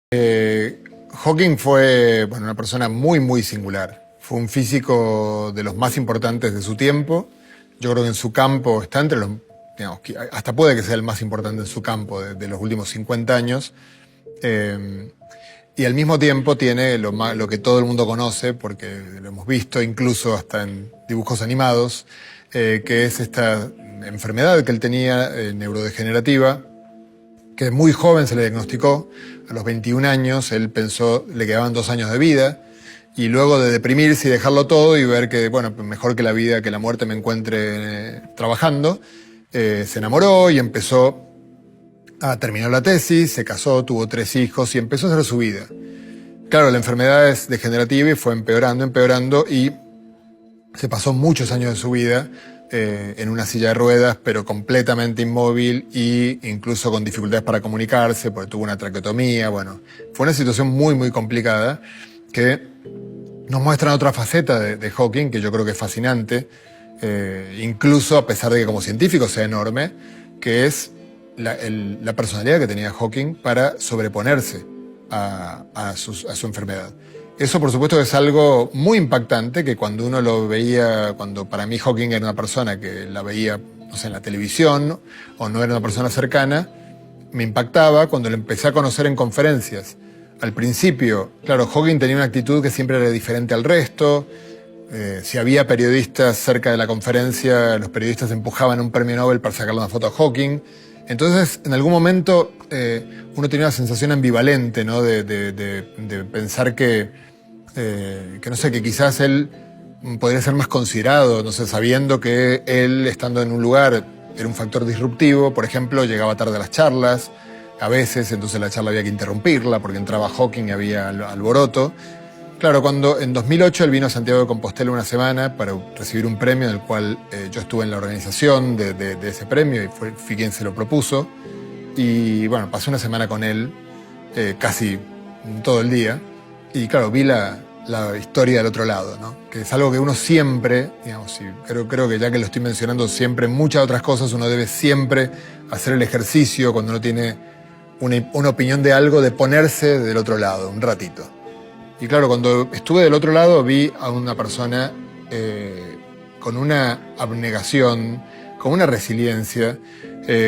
Hawking fue una persona muy singular. Fue un físico de los más importantes de su tiempo. Yo creo que en su campo está entre los, digamos, hasta puede que sea el más importante en su campo de los últimos 50 años. Y al mismo tiempo tiene lo que todo el mundo conoce, porque lo hemos visto incluso hasta en dibujos animados, que es esta enfermedad que él tenía, neurodegenerativa, que muy joven se le diagnosticó. A los 21 años él pensó le quedaban 2 años de vida, y luego de deprimirse y dejarlo todo y ver que, bueno, mejor que la vida, que la muerte me encuentre trabajando, se enamoró y empezó a terminar la tesis, se casó, tuvo 3 hijos y empezó a hacer su vida. Claro, la enfermedad es degenerativa y fue empeorando, y se pasó muchos años de su vida en una silla de ruedas, pero completamente inmóvil e incluso con dificultades para comunicarse, porque tuvo una traqueotomía. Bueno, fue una situación muy complicada que nos muestra otra faceta de Hawking, que yo creo que es fascinante, incluso a pesar de que como científico sea enorme, que es la personalidad que tenía Hawking para sobreponerse a su enfermedad. Eso, por supuesto, es algo muy impactante, que cuando uno lo veía, cuando para mí Hawking era una persona que la veía, no sé, en la televisión, o no era una persona cercana, me impactaba cuando lo empecé a conocer en conferencias. Al principio, claro, Hawking tenía una actitud que siempre era diferente al resto. Si había periodistas cerca de la conferencia, los periodistas empujaban un premio Nobel para sacarle una foto a Hawking. Entonces, en algún momento, uno tenía una sensación ambivalente, ¿no? De pensar que no sé, que quizás él podría ser más considerado, no sé, sabiendo que él, estando en un lugar, era un factor disruptivo. Por ejemplo, llegaba tarde a las charlas, a veces, entonces la charla había que interrumpirla porque entraba Hawking y había alboroto. Claro, cuando en 2008 él vino a Santiago de Compostela una semana para recibir un premio, en el cual yo estuve en la organización de ese premio y fui quien se lo propuso. Y bueno, pasé una semana con él, casi todo el día, y claro, vi la historia del otro lado, ¿no? Que es algo que uno siempre, digamos, y creo que ya que lo estoy mencionando siempre, en muchas otras cosas uno debe siempre hacer el ejercicio cuando uno tiene una opinión de algo, de ponerse del otro lado un ratito. Y claro, cuando estuve del otro lado vi a una persona con una abnegación, con una resiliencia,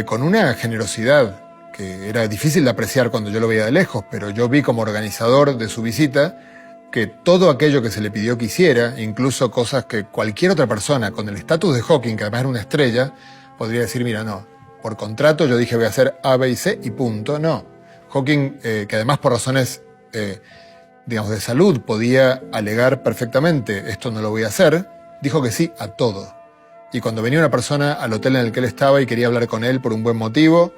con una generosidad que era difícil de apreciar cuando yo lo veía de lejos, pero yo vi como organizador de su visita que todo aquello que se le pidió que hiciera, incluso cosas que cualquier otra persona con el estatus de Hawking, que además era una estrella, podría decir, mira, no, por contrato yo dije voy a hacer A, B y C y punto. No. Hawking, que además por razones digamos, de salud podía alegar perfectamente esto no lo voy a hacer, dijo que sí a todo. Y cuando venía una persona al hotel en el que él estaba y quería hablar con él por un buen motivo,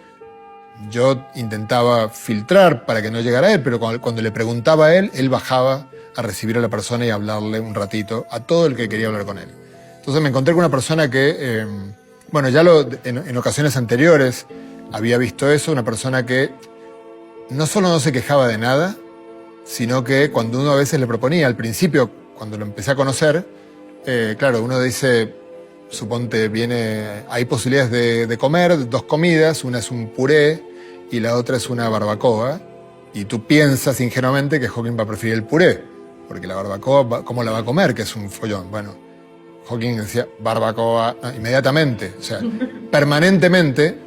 yo intentaba filtrar para que no llegara a él, pero cuando le preguntaba a él bajaba a recibir a la persona y a hablarle un ratito a todo el que quería hablar con él. Entonces me encontré con una persona que, bueno, ya en ocasiones anteriores había visto eso, una persona que no solo no se quejaba de nada, sino que cuando uno a veces le proponía, al principio, cuando lo empecé a conocer, claro, uno dice, suponte, hay posibilidades de comer 2 comidas, una es un puré y la otra es una barbacoa, y tú piensas ingenuamente que Hawking va a preferir el puré, porque la barbacoa, ¿cómo la va a comer? Que es un follón. Bueno, Hawking decía barbacoa inmediatamente, o sea, permanentemente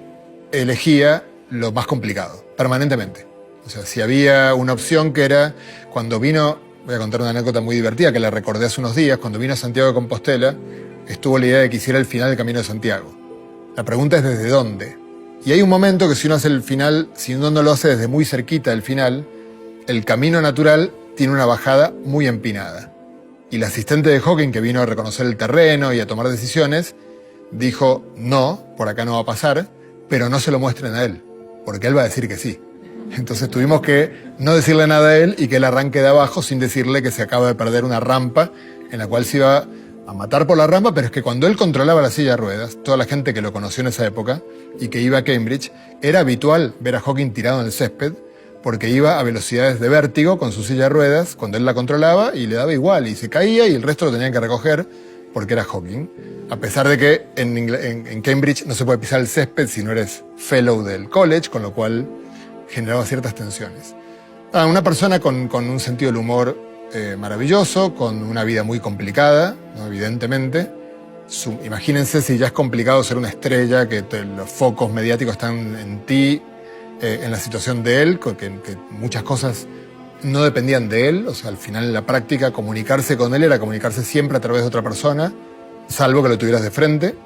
elegía lo más complicado, permanentemente. O sea, si había una opción que era, cuando vino, voy a contar una anécdota muy divertida que la recordé hace unos días, cuando vino a Santiago de Compostela, estuvo la idea de que hiciera el final del Camino de Santiago. La pregunta es ¿desde dónde? Y hay un momento que si uno hace el final, si uno no lo hace desde muy cerquita del final, el camino natural tiene una bajada muy empinada. Y la asistente de Hawking, que vino a reconocer el terreno y a tomar decisiones, dijo, no, por acá no va a pasar, pero no se lo muestren a él, porque él va a decir que sí. Entonces tuvimos que no decirle nada a él y que él arranque de abajo sin decirle que se acaba de perder una rampa en la cual se iba a matar por la rampa, pero es que cuando él controlaba la silla de ruedas, toda la gente que lo conoció en esa época y que iba a Cambridge, era habitual ver a Hawking tirado en el césped porque iba a velocidades de vértigo con su silla de ruedas cuando él la controlaba y le daba igual y se caía y el resto lo tenían que recoger porque era Hawking. A pesar de que en Cambridge no se puede pisar el césped si no eres fellow del college, con lo cual generaba ciertas tensiones. Una persona con un sentido del humor maravilloso, con una vida muy complicada, ¿no? Evidentemente. Imagínense si ya es complicado ser una estrella, que los focos mediáticos están en ti, en la situación de él, que muchas cosas no dependían de él. O sea, al final en la práctica comunicarse con él era comunicarse siempre a través de otra persona, salvo que lo tuvieras de frente.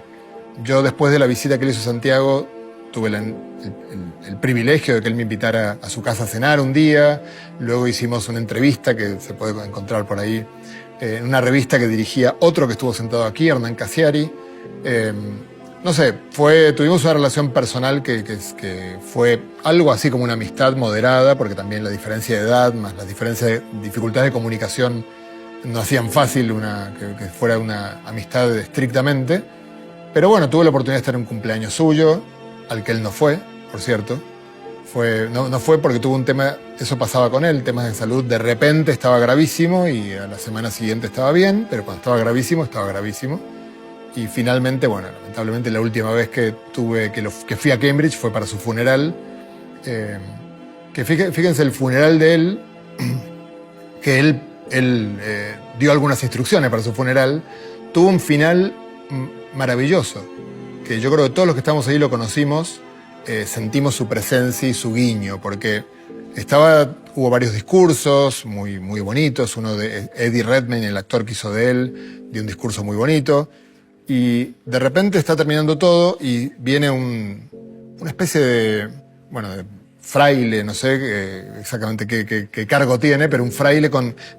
Yo, después de la visita que él hizo a Santiago, tuve el privilegio de que él me invitara a su casa a cenar un día. Luego hicimos una entrevista que se puede encontrar por ahí, en una revista que dirigía otro que estuvo sentado aquí, Hernán Casiari. No sé, tuvimos una relación personal que fue algo así como una amistad moderada, porque también la diferencia de edad, más las dificultades de comunicación, no hacían fácil que fuera una amistad estrictamente. Pero bueno, tuve la oportunidad de estar en un cumpleaños suyo, al que él no fue, por cierto. No fue porque tuvo un tema, eso pasaba con él, temas de salud, de repente estaba gravísimo y a la semana siguiente estaba bien, pero cuando estaba gravísimo, estaba gravísimo. Y finalmente, bueno, lamentablemente la última vez que fui a Cambridge fue para su funeral. Fíjense, el funeral de él, que él dio algunas instrucciones para su funeral, tuvo un final maravilloso, que yo creo que todos los que estamos ahí lo conocimos, sentimos su presencia y su guiño, porque hubo varios discursos muy, muy bonitos. Uno de Eddie Redmayne, el actor que hizo de él, dio un discurso muy bonito. Y de repente está terminando todo y viene una especie de fraile, no sé exactamente qué cargo tiene, pero un fraile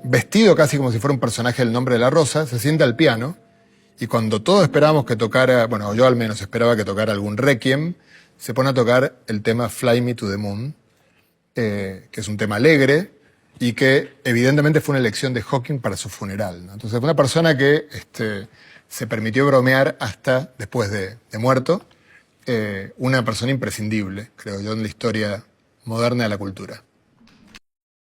vestido casi como si fuera un personaje del Nombre de la Rosa, se sienta al piano y cuando todos esperábamos que tocara, bueno, yo al menos esperaba que tocara algún requiem, se pone a tocar el tema Fly Me to the Moon, que es un tema alegre y que evidentemente fue una elección de Hawking para su funeral, ¿no? Entonces fue una persona que se permitió bromear hasta después de muerto, una persona imprescindible, creo yo, en la historia moderna de la cultura.